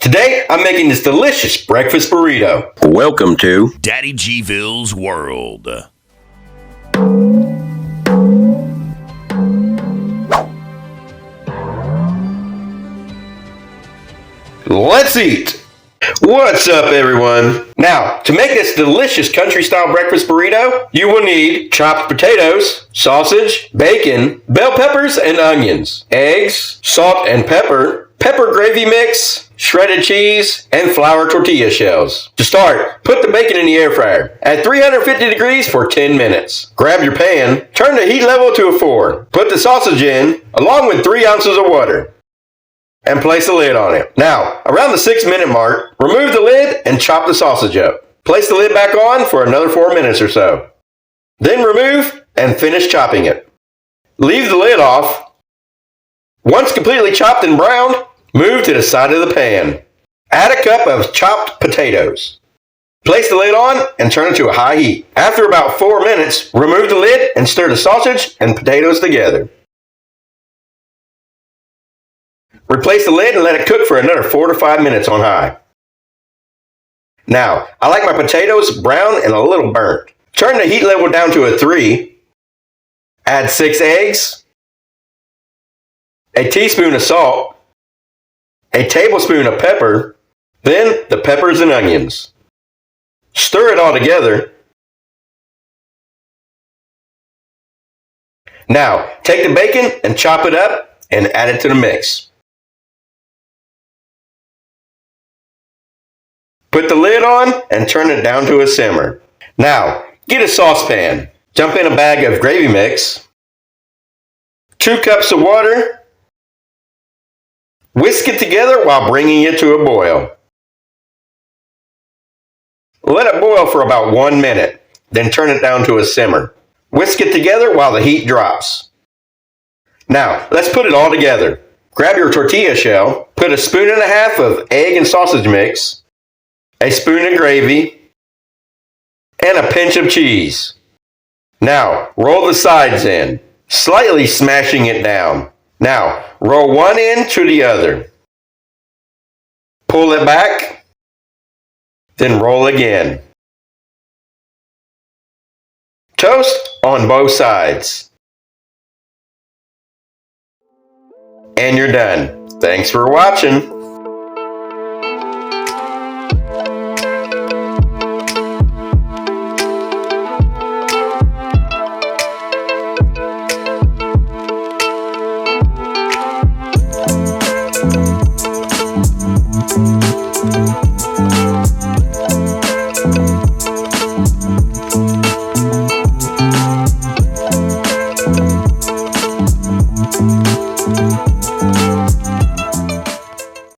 Today, I'm making this delicious breakfast burrito. Welcome to DADDYGVILLE'S world. Let's eat! What's up, everyone? Now, to make this delicious country-style breakfast burrito, you will need chopped potatoes, sausage, bacon, bell peppers and onions, eggs, salt and pepper gravy mix, shredded cheese, and flour tortilla shells. To start, put the bacon in the air fryer at 350 degrees for 10 minutes. Grab your pan, turn the heat level to a 4. Put the sausage in, along with 3 ounces of water, and place a lid on it. Now, around the 6-minute mark, remove the lid and chop the sausage up. Place the lid back on for another 4 minutes or so. Then remove and finish chopping it. Leave the lid off. Once completely chopped and browned, move to the side of the pan. Add a cup of chopped potatoes. Place the lid on and turn it to a high heat. After about 4 minutes, remove the lid and stir the sausage and potatoes together. Replace the lid and let it cook for another 4 to 5 minutes on high. Now, I like my potatoes brown and a little burnt. Turn the heat level down to a 3. Add 6 eggs, a teaspoon of salt, a tablespoon of pepper, then the peppers and onions. Stir it all together. Now, take the bacon and chop it up and add it to the mix. Put the lid on and turn it down to a simmer. Now, get a saucepan. Dump in a bag of gravy mix, 2 cups of water. Whisk it together while bringing it to a boil. Let it boil for about 1 minute, then turn it down to a simmer. Whisk it together while the heat drops. Now, let's put it all together. Grab your tortilla shell, put a spoon and a half of egg and sausage mix, a spoon of gravy, and a pinch of cheese. Now, roll the sides in, slightly smashing it down. Now, roll one end to the other. Pull it back, then roll again. Toast on both sides. And you're done. Thanks for watching.